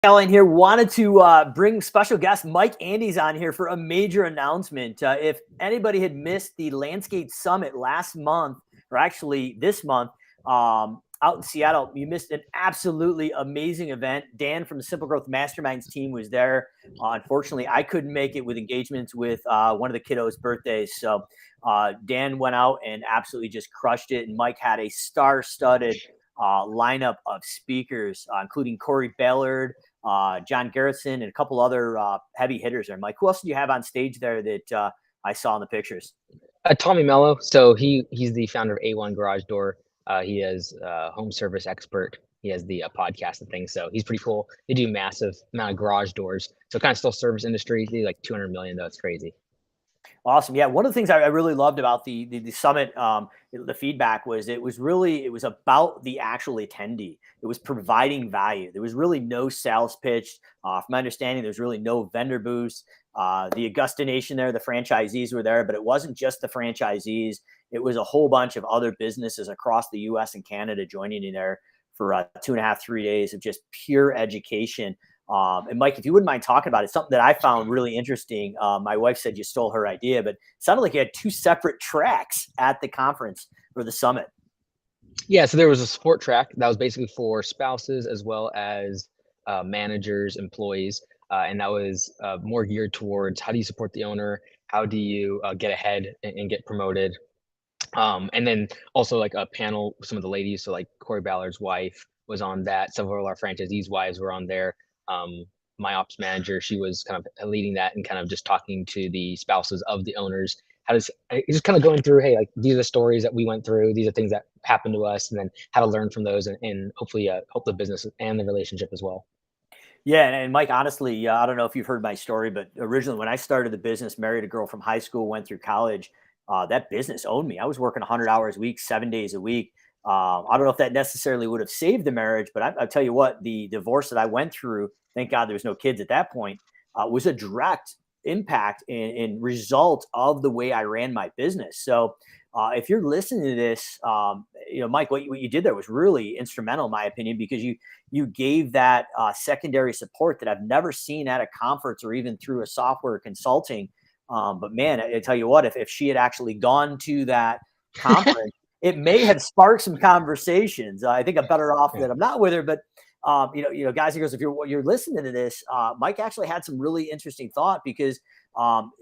Ellen here. Wanted to bring special guest Mike Andes on here for a major announcement. If anybody had missed the Landscape Summit last month, or actually this month, out in Seattle, you missed an absolutely amazing event. Dan from the Simple Growth Masterminds team was there. Unfortunately, I couldn't make it with engagements with one of the kiddos' birthdays. So Dan went out and absolutely just crushed it. And Mike had a star-studded lineup of speakers, including Corey Ballard, John Garrison, and a couple other heavy hitters there. Mike, who else do you have on stage there that I saw in the pictures? Tommy Mello. So he's the founder of A1 Garage Door. He is a home service expert. He has the podcast and things. So he's pretty cool. They do massive amount of garage doors. So kind of still service industry. They do like 200 million though. It's crazy. Awesome. Yeah. One of the things I really loved about the summit, the feedback was it was about the actual attendee. It was providing value. There was really no sales pitch. From my understanding, there's really no vendor booths. The Augusta Nation there, the franchisees were there, but it wasn't just the franchisees. It was a whole bunch of other businesses across the U.S. and Canada joining in there for 2.5, 3 days of just pure education. And Mike, if you wouldn't mind talking about it, something that I found really interesting. My wife said you stole her idea, but it sounded like you had two separate tracks at the conference or the summit. Yeah, so there was a support track that was basically for spouses as well as managers, employees, and that was more geared towards how do you support the owner, how do you get ahead and get promoted, and then also like a panel with some of the ladies. So like Corey Ballard's wife was on that. Several of our franchisees' wives were on there. My ops manager, she was kind of leading that and kind of just talking to the spouses of the owners. Just kind of going through, hey, like these are the stories that we went through. These are things that happened to us, and then how to learn from those and hopefully help the business and the relationship as well. Yeah, and Mike, honestly, I don't know if you've heard my story, but originally when I started the business, married a girl from high school, went through college, that business owned me. I was working 100 hours a week, 7 days a week. I don't know if that necessarily would have saved the marriage, but I'll tell you what, the divorce that I went through, thank God there was no kids at that point, was a direct impact and result of the way I ran my business. So if you're listening to this, Mike, what you did there was really instrumental, in my opinion, because you gave that secondary support that I've never seen at a conference or even through a software consulting. But man, I tell you what, if she had actually gone to that conference, it may have sparked some conversations. I think I'm better off that I'm not with her, but guys and girls, if you're listening to this, Mike actually had some really interesting thought because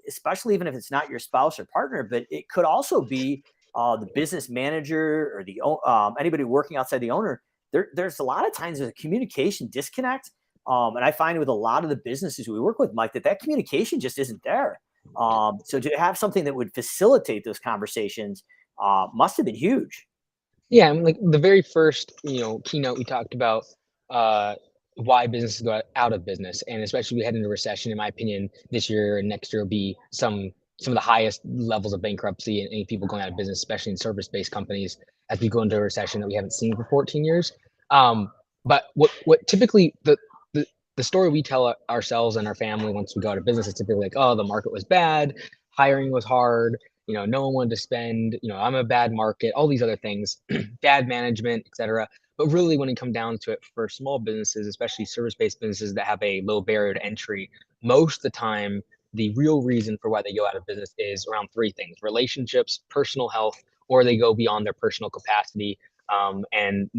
especially even if it's not your spouse or partner, but it could also be the business manager or the anybody working outside the owner. There's a lot of times there's a communication disconnect. And I find with a lot of the businesses we work with, Mike, that communication just isn't there. So to have something that would facilitate those conversations must have been huge. Yeah, and like the very first, keynote we talked about why businesses go out of business, and especially we head into recession. In my opinion, this year and next year will be some of the highest levels of bankruptcy and people going out of business, especially in service-based companies, as we go into a recession that we haven't seen for 14 years. But what typically the story we tell ourselves and our family once we go out of business is typically like, oh, the market was bad, hiring was hard, no one wanted to spend, I'm a bad market, all these other things, bad management, etc. But really, when it comes down to it, for small businesses, especially service-based businesses that have a low barrier to entry, most of the time, the real reason for why they go out of business is around three things: relationships, personal health, or they go beyond their personal capacity, and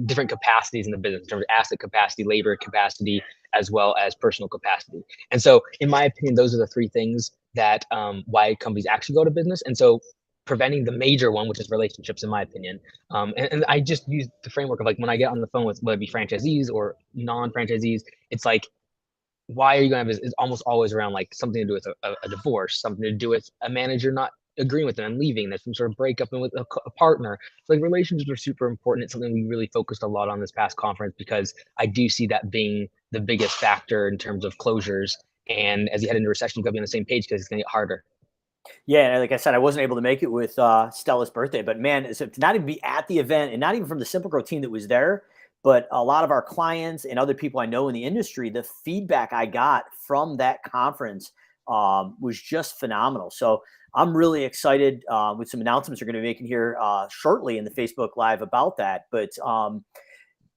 different capacities in the business in terms of asset capacity, labor capacity, as well as personal capacity. And so, in my opinion, those are the three things that why companies actually go to business. And so preventing the major one, which is relationships, in my opinion. And I just use the framework of like when I get on the phone with whether it be franchisees or non-franchisees, it's like, why are you going to have it's almost always around like something to do with a divorce, something to do with a manager not agreeing with them and leaving. There's some sort of breakup and with a partner. So like relationships are super important. It's something we really focused a lot on this past conference because I do see that being the biggest factor in terms of closures. And as you head into recession, you've got to be on the same page because it's going to get harder. Yeah, like I said, I wasn't able to make it with Stella's birthday, but man, so to not even be at the event and not even from the Simple Growth team that was there, but a lot of our clients and other people I know in the industry, the feedback I got from that conference was just phenomenal. So I'm really excited with some announcements we're going to be making here shortly in the Facebook Live about that. But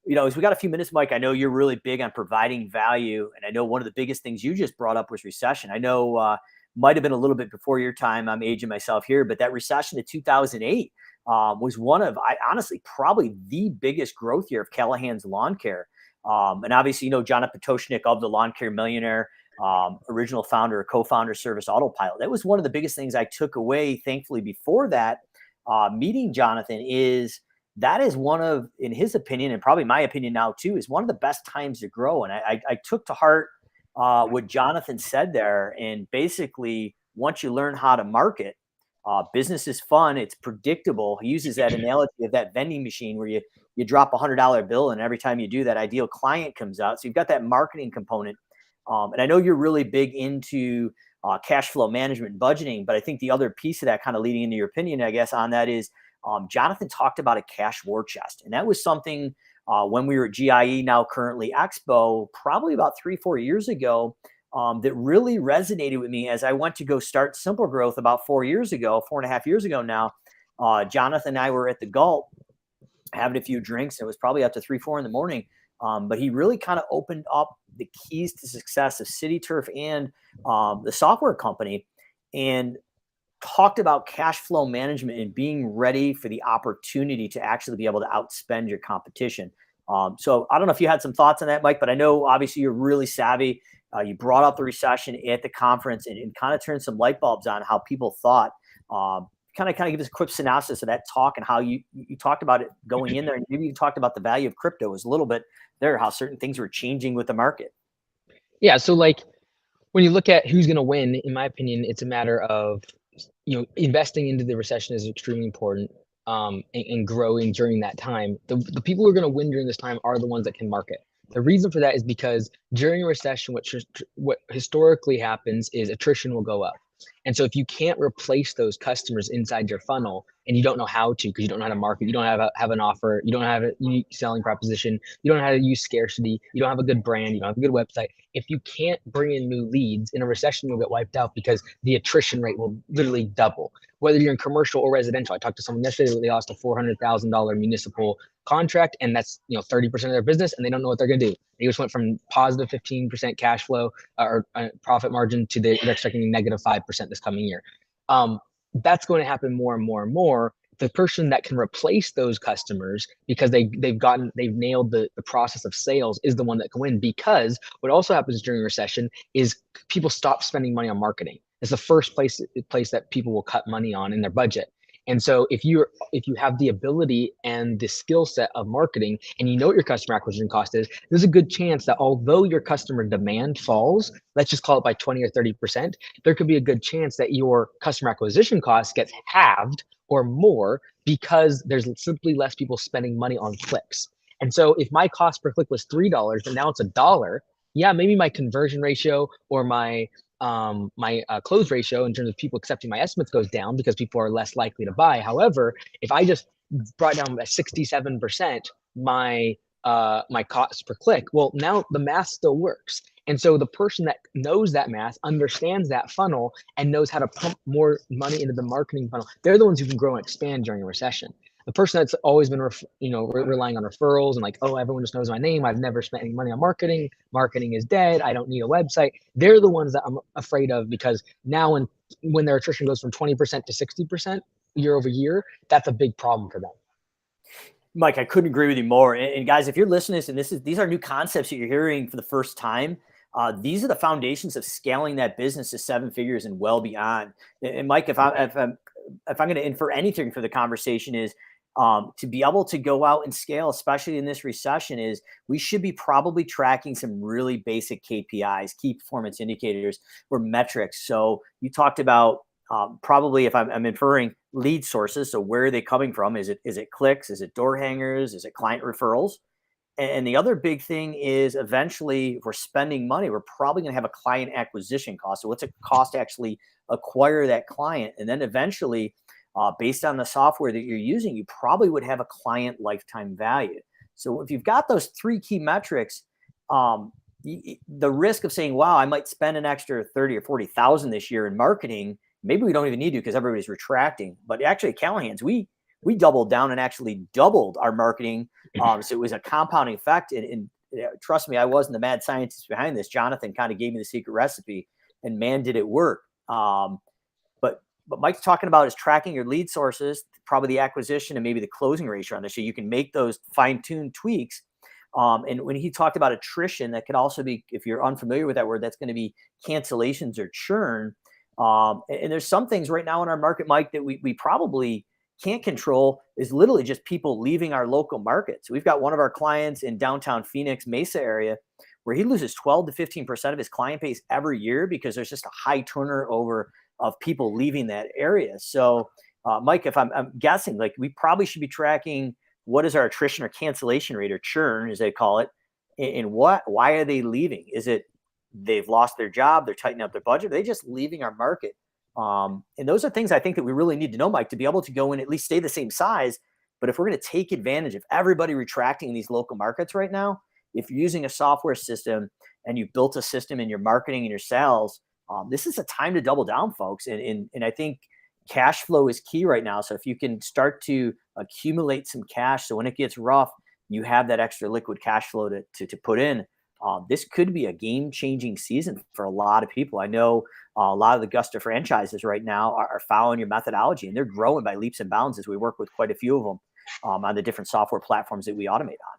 as we got a few minutes, Mike, I know you're really big on providing value. And I know one of the biggest things you just brought up was recession. I know might have been a little bit before your time. I'm aging myself here, but that recession of 2008 was one of, I honestly, probably the biggest growth year of Callahan's Lawn Care. And obviously, Jonathan Potoshnik of the Lawn Care Millionaire, original founder, co-founder, Service Autopilot. That was one of the biggest things I took away, thankfully, before that meeting Jonathan is that is one of, in his opinion, and probably my opinion now too, is one of the best times to grow. And I took to heart what Jonathan said there. And basically, once you learn how to market, business is fun. It's predictable. He uses that analogy of that vending machine where you drop $100 bill, and every time you do, that ideal client comes out. So you've got that marketing component. And I know you're really big into cash flow management and budgeting, but I think the other piece of that, kind of leading into your opinion, I guess, on that is Jonathan talked about a cash war chest. And that was something when we were at GIE, now currently Expo, probably about 3-4 years ago, that really resonated with me as I went to go start Simple Growth about 4.5 years ago now. Jonathan and I were at the Gulf having a few drinks. It was probably up to 3-4 in the morning. But he really kind of opened up the keys to success of City Turf and the software company, and talked about cash flow management and being ready for the opportunity to actually be able to outspend your competition. So I don't know if you had some thoughts on that, Mike, but I know obviously you're really savvy. You brought up the recession at the conference and kind of turned some light bulbs on how people thought. Kind of give us a quick synopsis of that talk and how you talked about it going in there. And maybe you talked about the value of crypto as a little bit there, how certain things were changing with the market. Yeah. So like when you look at who's going to win, in my opinion, it's a matter of, investing into the recession is extremely important, and growing during that time. The people who are going to win during this time are the ones that can market. The reason for that is because during a recession, what historically happens is attrition will go up. And so if you can't replace those customers inside your funnel, and you don't know how to, because you don't know how to market, you don't have an offer, you don't have a unique selling proposition, you don't know how to use scarcity, you don't have a good brand, you don't have a good website. If you can't bring in new leads, in a recession, you'll get wiped out because the attrition rate will literally double. Whether you're in commercial or residential. I talked to someone yesterday, they lost a $400,000 municipal contract, and that's 30% of their business, and they don't know what they're going to do. They just went from positive 15% cash flow or profit margin to they're expecting negative 5% this coming year. That's going to happen more and more and more. The person that can replace those customers because they've nailed the process of sales is the one that can win. Because what also happens during a recession is people stop spending money on marketing. It's the first place that people will cut money on in their budget. And so if you have the ability and the skill set of marketing, and you know what your customer acquisition cost is, there's a good chance that although your customer demand falls, let's just call it by 20 or 30%, there could be a good chance that your customer acquisition cost gets halved or more because there's simply less people spending money on clicks. And so if my cost per click was $3 and now it's $1, yeah, maybe my conversion ratio or my close ratio in terms of people accepting my estimates goes down because people are less likely to buy. However, if I just brought down by 67% my cost per click, well, now the math still works. And so the person that knows that math, understands that funnel, and knows how to pump more money into the marketing funnel, they're the ones who can grow and expand during a recession. The person that's always been, relying on referrals and like, oh, everyone just knows my name, I've never spent any money on marketing, marketing is dead, I don't need a website. They're the ones that I'm afraid of, because now when their attrition goes from 20% to 60% year over year, that's a big problem for them. Mike, I couldn't agree with you more. And guys, if you're listening to this, and these are new concepts that you're hearing for the first time, these are the foundations of scaling that business to 7 figures and well beyond. And Mike, if I'm going to infer anything for the conversation, is to be able to go out and scale, especially in this recession, is we should be probably tracking some really basic KPIs, key performance indicators, or metrics. So you talked about probably, if I'm inferring, lead sources. So where are they coming from? Is it clicks? Is it door hangers? Is it client referrals? And the other big thing is, eventually, if we're spending money, we're probably going to have a client acquisition cost. So what's it cost to actually acquire that client? And then eventually, based on the software that you're using, you probably would have a client lifetime value. So if you've got those 3 key metrics, the risk of saying, wow, I might spend an extra 30 or 40,000 this year in marketing, maybe we don't even need to because everybody's retracting. But actually at Callahan's, we doubled down and actually doubled our marketing So it was a compounding effect. And trust me, I wasn't the mad scientist behind this. Jonathan kind of gave me the secret recipe, and man, did it work. But Mike's talking about is tracking your lead sources, probably the acquisition and maybe the closing ratio on this. So you can make those fine-tuned tweaks. And when he talked about attrition, that could also be, if you're unfamiliar with that word, that's going to be cancellations or churn. And there's some things right now in our market, Mike, that we probably can't control, is literally just people leaving our local markets. We've got one of our clients in downtown Phoenix, Mesa area, where he loses 12 to 15% of his client base every year because there's just a high turnover of people leaving that area. So, Mike, if I'm guessing, like, we probably should be tracking what is our attrition or cancellation rate, or churn, as they call it, and why are they leaving? Is it they've lost their job, they're tightening up their budget, are they just leaving our market? And those are things I think that we really need to know, Mike, to be able to go and at least stay the same size. But if we're going to take advantage of everybody retracting in these local markets right now, if you're using a software system and you built a system in your marketing and your sales, this is a time to double down, folks. And I think cash flow is key right now. So if you can start to accumulate some cash, so when it gets rough, you have that extra liquid cash flow to put in. This could be a game-changing season for a lot of people. I know a lot of the Gusta franchises right now are following your methodology, and they're growing by leaps and bounds as we work with quite a few of them on the different software platforms that we automate on.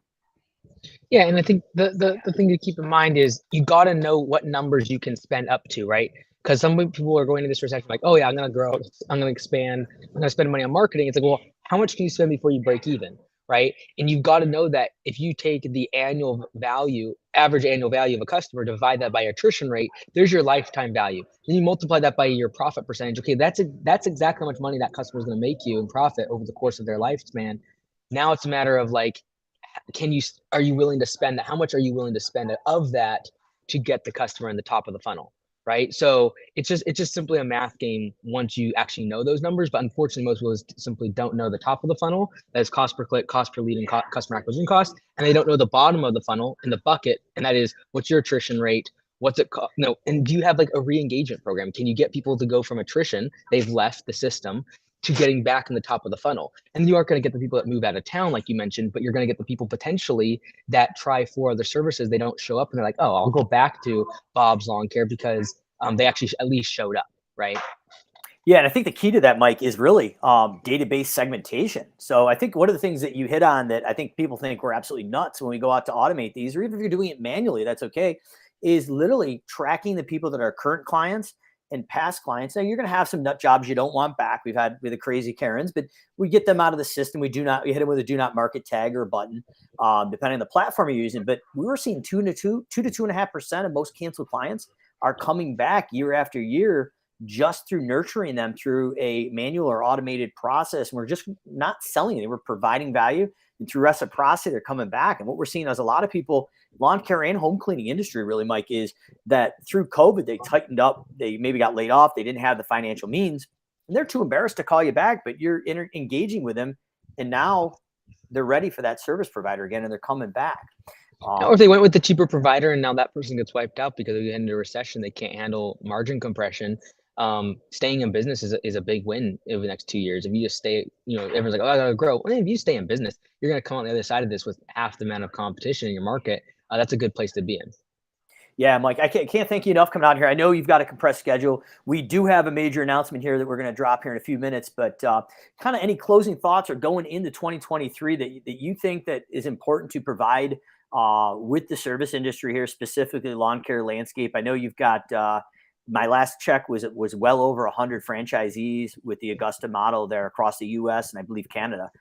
Yeah, and I think the thing to keep in mind is you got to know what numbers you can spend up to, right? Because some people are going into this recession like, oh yeah, I'm going to grow, I'm going to expand, I'm going to spend money on marketing. It's like, well, how much can you spend before you break even, right? And you've got to know that if you take the average annual value of a customer, divide that by your attrition rate, there's your lifetime value. Then you multiply that by your profit percentage. Okay, that's exactly how much money that customer is going to make you in profit over the course of their lifespan. Now it's a matter of like, are you willing to spend that? How much are you willing to spend of that to get the customer in the top of the funnel, right? So it's just simply a math game once you actually know those numbers. But unfortunately, most people simply don't know the top of the funnel. That is cost per click, cost per lead, and customer acquisition cost. And they don't know the bottom of the funnel in the bucket, and that is what's your attrition rate. What's it cost? No, and do you have like a re-engagement program? Can you get people to go from attrition, they've left the system, to getting back in the top of the funnel? And you aren't going to get the people that move out of town, like you mentioned, but you're going to get the people potentially that try 4 other services. They don't show up and they're like, oh, I'll go back to Bob's Lawn Care because they actually at least showed up, right? Yeah, and I think the key to that, Mike, is really database segmentation. So I think one of the things that you hit on that I think people think we're absolutely nuts when we go out to automate these, or even if you're doing it manually, that's okay, is literally tracking the people that are current clients and past clients. Now, you're going to have some nut jobs you don't want back. We've had with the crazy Karens, but we get them out of the system. We hit them with a do not market tag or a button, depending on the platform you're using. But we were seeing 2 to 2.5% of most canceled clients are coming back year after year, just through nurturing them through a manual or automated process. And we're just not selling it. We're providing value, and through reciprocity, they're coming back. And what we're seeing is a lot of people, lawn care and home cleaning industry really, Mike, is that through COVID, they tightened up, they maybe got laid off, they didn't have the financial means, and they're too embarrassed to call you back, but you're engaging with them. And now they're ready for that service provider again, and they're coming back. Or if they went with the cheaper provider and now that person gets wiped out because they get into a recession, they can't handle margin compression. Staying in business is a big win over the next 2 years. If you just stay, everyone's like, oh, I gotta grow. Well, if you stay in business, you're gonna come on the other side of this with half the amount of competition in your market. That's a good place to be in. Yeah, Mike, I can't thank you enough coming out here. I know you've got a compressed schedule. We do have a major announcement here that we're going to drop here in a few minutes, but kind of any closing thoughts or going into 2023 that you think that is important to provide with the service industry here, specifically lawn care landscape. I know you've got my last check was well over 100 franchisees with the Augusta model there across the U.S. and I believe Canada.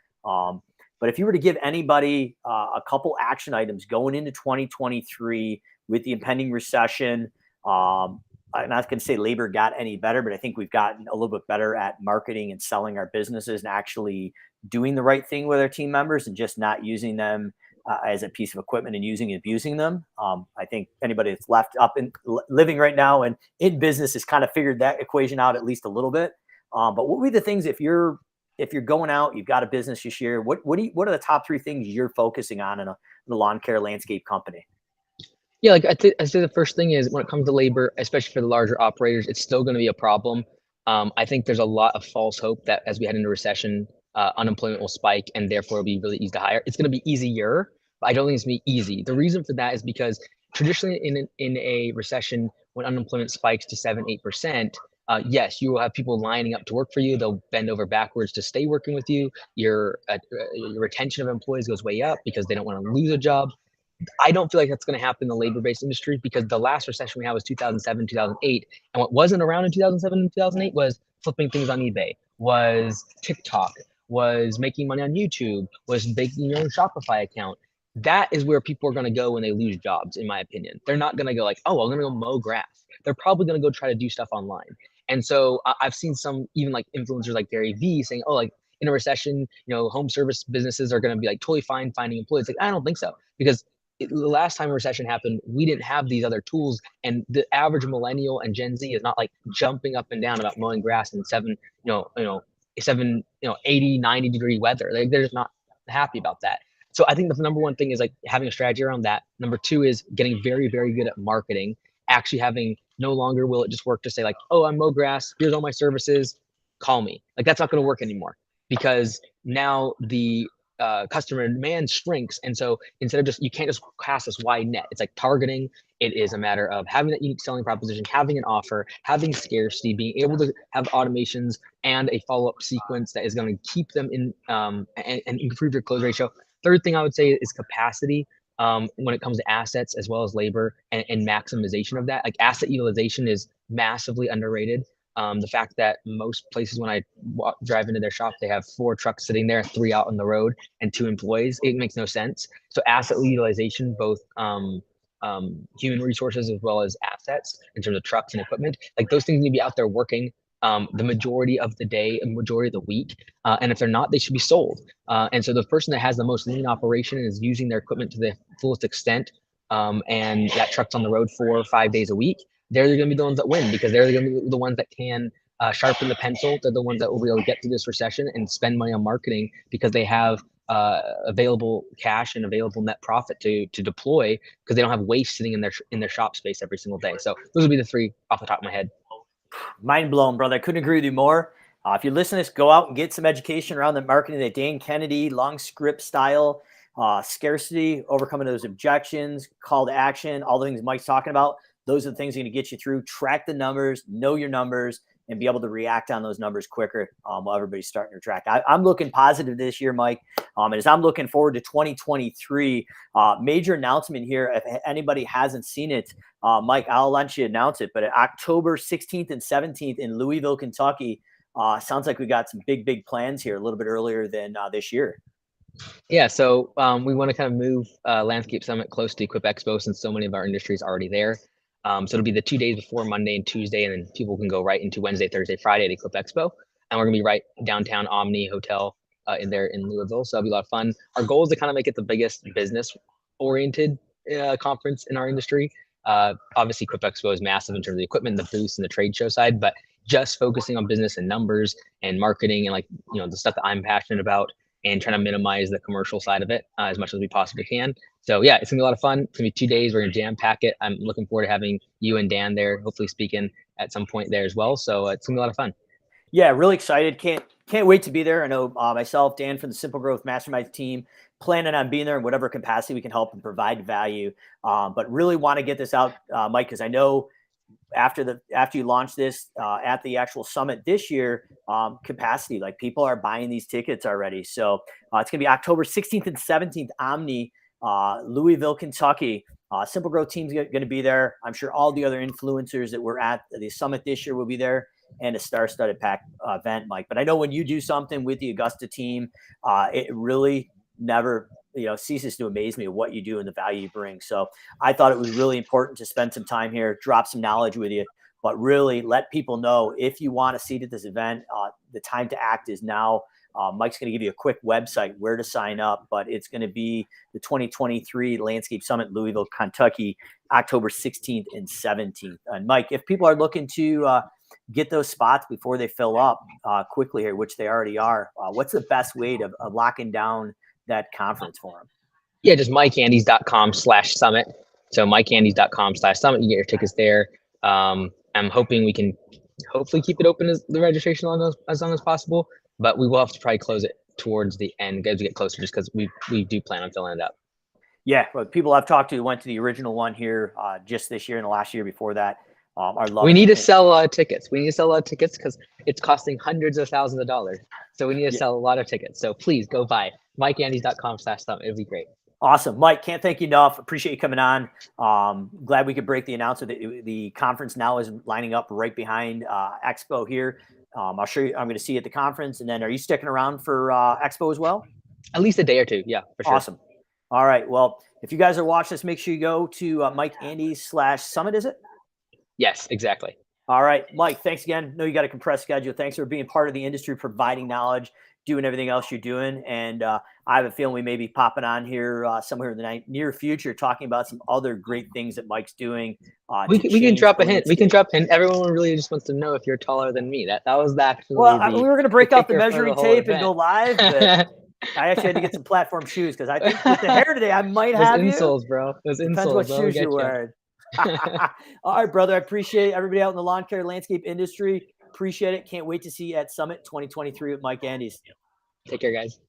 But if you were to give anybody a couple action items going into 2023 with the impending recession, I'm not going to say labor got any better, but I think we've gotten a little bit better at marketing and selling our businesses and actually doing the right thing with our team members and just not using them as a piece of equipment and using and abusing them. I think anybody that's left up and living right now and in business has kind of figured that equation out at least a little bit. But what would be the things if you're going out, you've got a business this year, what are the top 3 things you're focusing on in a lawn care landscape company? Yeah, like I say the first thing is when it comes to labor, especially for the larger operators, it's still going to be a problem. I think there's a lot of false hope that as we head into recession, unemployment will spike, and therefore it'll be really easy to hire. It's going to be easier, but I don't think it's going to be easy. The reason for that is because traditionally in a recession, when unemployment spikes to 7-8%, yes, you will have people lining up to work for you. They'll bend over backwards to stay working with you. Your retention of employees goes way up because they don't want to lose a job. I don't feel like that's going to happen in the labor-based industry, because the last recession we had was 2007, 2008. And what wasn't around in 2007 and 2008 was flipping things on eBay, was TikTok, was making money on YouTube, was making your own Shopify account. That is where people are going to go when they lose jobs, in my opinion. They're not going to go like, oh, I'm going to go mow grass. They're probably going to go try to do stuff online. And so I've seen some, even like influencers like Gary Vee saying, oh, like in a recession, home service businesses are going to be like totally fine finding employees. Like, I don't think so, because the last time a recession happened, we didn't have these other tools, and the average millennial and Gen Z is not like jumping up and down about mowing grass in 80, 90-degree weather. Like, they're just not happy about that. So I think the number one thing is like having a strategy around that. Number two is getting very, very good at marketing. Actually having, no longer will it just work to say like, oh, I'm mow grass, here's all my services, call me. Like, that's not going to work anymore, because now the customer demand shrinks. And so instead of just, you can't just cast this wide net. It's like targeting. It is a matter of having that unique selling proposition, having an offer, having scarcity, being able to have automations and a follow-up sequence that is going to keep them in and improve your close ratio. Third thing I would say is capacity. When it comes to assets as well as labor, and maximization of that. Like, asset utilization is massively underrated. The fact that most places, when I drive into their shop, they have 4 trucks sitting there, 3 out on the road, and 2 employees. It makes no sense. So asset utilization, both human resources as well as assets in terms of trucks and equipment, like those things need to be out there working the majority of the day and majority of the week. And if they're not, they should be sold. And so the person that has the most lean operation and is using their equipment to the fullest extent, and that truck's on the road 4 or 5 days a week, they're going to be the ones that win, because they're going to be the ones that can sharpen the pencil. They're the ones that will be able to get through this recession and spend money on marketing, because they have available cash and available net profit to deploy, because they don't have waste sitting in their shop space every single day. So those would be the 3 off the top of my head. Mind blown, brother. I couldn't agree with you more. If you listen to this, go out and get some education around the marketing that Dan Kennedy, long script style, scarcity, overcoming those objections, call to action, all the things Mike's talking about. Those are the things that are going to get you through. Track the numbers, know your numbers, and be able to react on those numbers quicker while everybody's starting to track. I'm looking positive this year, Mike. And as I'm looking forward to 2023, major announcement here. If anybody hasn't seen it, Mike, I'll let you announce it. But October 16th and 17th in Louisville, Kentucky, sounds like we got some big plans here a little bit earlier than this year. Yeah, so we want to kind of move Landscape Summit close to Equip Expo, since so many of our industry is already there. So it'll be the 2 days before, Monday and Tuesday, and then people can go right into Wednesday, Thursday, Friday at Equip Expo. And we're gonna be right downtown Omni Hotel in Louisville. So it'll be a lot of fun. Our goal is to kind of make it the biggest business-oriented conference in our industry. Obviously, Equip Expo is massive in terms of the equipment, the booths, and the trade show side, but just focusing on business and numbers and marketing and the stuff that I'm passionate about, and trying to minimize the commercial side of it as much as we possibly can. So yeah, it's gonna be a lot of fun. It's gonna be 2 days. We're gonna jam pack it. I'm looking forward to having you and Dan there, hopefully speaking at some point there as well. So it's gonna be a lot of fun. Yeah, really excited. Can't wait to be there. I know myself, Dan from the Simple Growth Mastermind team, planning on being there in whatever capacity we can help and provide value. But really want to get this out, Mike, because I know after you launch this at the actual summit this year, capacity, like people are buying these tickets already. So it's gonna be October 16th and 17th, Omni, Louisville, Kentucky. Simple Growth team's going to be there. I'm sure all the other influencers that were at the summit this year will be there, and a star-studded pack event, Mike. But I know when you do something with the Augusta team, it really never ceases to amaze me what you do and the value you bring. So I thought it was really important to spend some time here, drop some knowledge with you, but really let people know, if you want a seat at this event, the time to act is now. Mike's going to give you a quick website where to sign up, but it's going to be the 2023 Landscape Summit, Louisville, Kentucky, October 16th and 17th. And Mike, if people are looking to get those spots before they fill up quickly here, which they already are, what's the best way to locking down that conference for them? Yeah, just mikeandys.com/summit. So mikeandys.com/summit. You get your tickets there. I'm hoping we can hopefully keep it open as the registration as long as possible, but we will have to probably close it towards the end as we get closer, just because we do plan on filling it up. Yeah, well, people I've talked to went to the original one here just this year and the last year before that are loving We need it. to sell a lot of tickets. We need to sell a lot of tickets because it's costing hundreds of thousands of dollars. So we need to Yeah. sell a lot of tickets. So please go buy mikeandys.com/summit. It'd be great. Awesome. Mike, can't thank you enough. Appreciate you coming on. Glad we could break the announcement that the conference now is lining up right behind Expo here. I'll show you. I'm going to see you at the conference. And then are you sticking around for Expo as well? At least a day or two. Yeah, for sure. Awesome. All right. Well, if you guys are watching this, make sure you go to MikeAndys/Summit, is it? Yes, exactly. All right, Mike, thanks again. No, you got a compressed schedule. Thanks for being part of the industry, providing knowledge, doing everything else you're doing. And I have a feeling we may be popping on here somewhere in the near future, talking about some other great things that Mike's doing. We can drop a hint. We can drop a hint. Everyone really just wants to know if you're taller than me. That was actually we were going to break out the measuring tape event. and go live, but I actually had to get some platform shoes because I think with the hair today, I might have insoles, you. bro. Those Depends insoles. what shoes you're wearing. All right, brother. I appreciate everybody out in the lawn care landscape industry. Appreciate it. Can't wait to see you at Summit 2023 with Mike Andys. Take care, guys.